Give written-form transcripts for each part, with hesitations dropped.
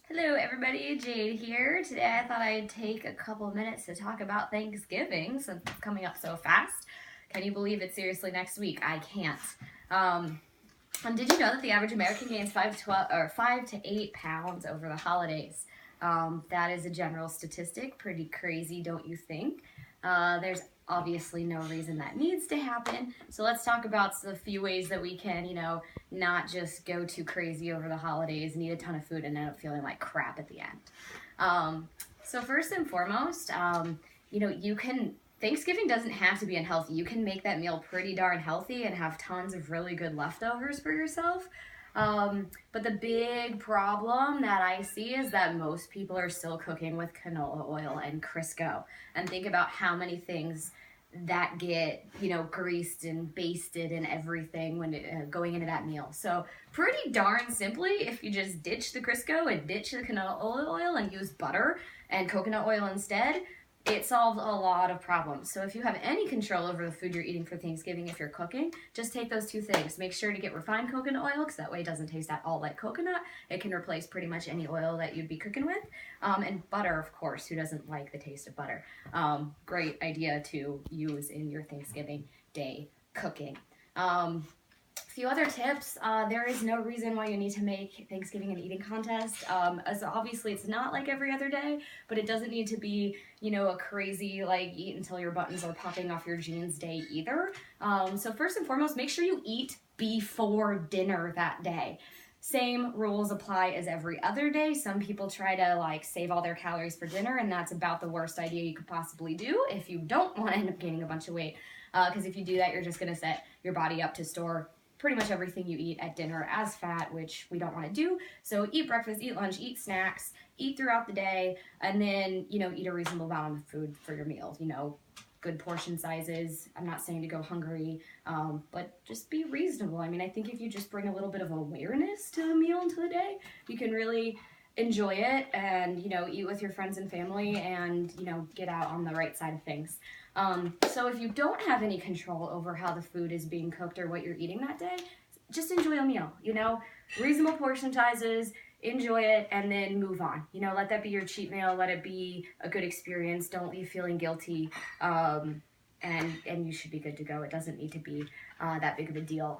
Hello everybody, Jade here. Today I thought I'd take a couple minutes to talk about Thanksgiving since it's coming up so fast. Can you believe it's seriously next week? I can't. And did you know that the average American gains 5 to 8 pounds over the holidays? That is a general statistic. Pretty crazy, don't you think? There's obviously no reason that needs to happen. So let's talk about a few ways that we can, not just go too crazy over the holidays, and eat a ton of food, and end up feeling like crap at the end. So first and foremost, Thanksgiving doesn't have to be unhealthy. You can make that meal pretty darn healthy and have tons of really good leftovers for yourself. But the big problem that I see is that most people are still cooking with canola oil and Crisco. And think about how many things that get, greased and basted and everything when going into that meal. So pretty darn simply, if you just ditch the Crisco and ditch the canola oil and use butter and coconut oil instead, it solves a lot of problems. So if you have any control over the food you're eating for Thanksgiving, if you're cooking, just take those two things. Make sure to get refined coconut oil, because that way it doesn't taste at all like coconut. It can replace pretty much any oil that you'd be cooking with. And butter, of course. Who doesn't like the taste of butter? Great idea to use in your Thanksgiving Day cooking. Few other tips. There is no reason why you need to make Thanksgiving an eating contest. As obviously it's not like every other day, but it doesn't need to be, a crazy eat until your buttons are popping off your jeans day either. So first and foremost, make sure you eat before dinner that day. Same rules apply as every other day. Some people try to save all their calories for dinner, and that's about the worst idea you could possibly do if you don't want to end up gaining a bunch of weight. Because if you do that, you're just going to set your body up to store pretty much everything you eat at dinner as fat, which we don't want to do. So eat breakfast, eat lunch, eat snacks, eat throughout the day, and then, eat a reasonable amount of food for your meals. Good portion sizes. I'm not saying to go hungry, but just be reasonable. I think if you just bring a little bit of awareness to the meal and to the day, you can really enjoy it and, eat with your friends and family and, get out on the right side of things. So if you don't have any control over how the food is being cooked or what you're eating that day, just enjoy a meal, reasonable portion sizes, enjoy it, and then move on. Let that be your cheat meal. Let it be a good experience. Don't leave feeling guilty. And you should be good to go. It doesn't need to be that big of a deal.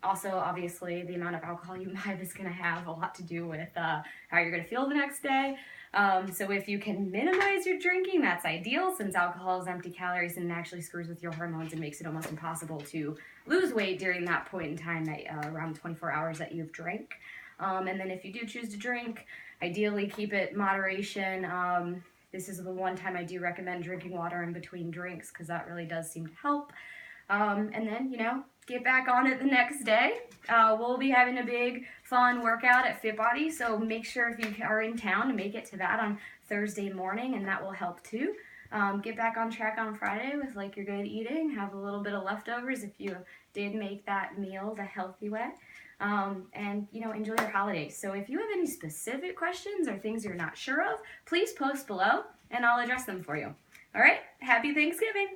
Also, obviously, the amount of alcohol you imbibe is going to have a lot to do with how you're going to feel the next day. So if you can minimize your drinking, that's ideal, since alcohol is empty calories and it actually screws with your hormones and makes it almost impossible to lose weight during that point in time, that around 24 hours that you've drank. And then if you do choose to drink, ideally keep it moderation. This is the one time I do recommend drinking water in between drinks, because that really does seem to help. And then, get back on it the next day. We'll be having a big, fun workout at Fit Body, so make sure if you are in town to make it to that on Thursday morning, and that will help too. Get back on track on Friday with your good eating. Have a little bit of leftovers if you did make that meal the healthy way. And enjoy your holidays. So if you have any specific questions or things you're not sure of, please post below and I'll address them for you. All right, happy Thanksgiving.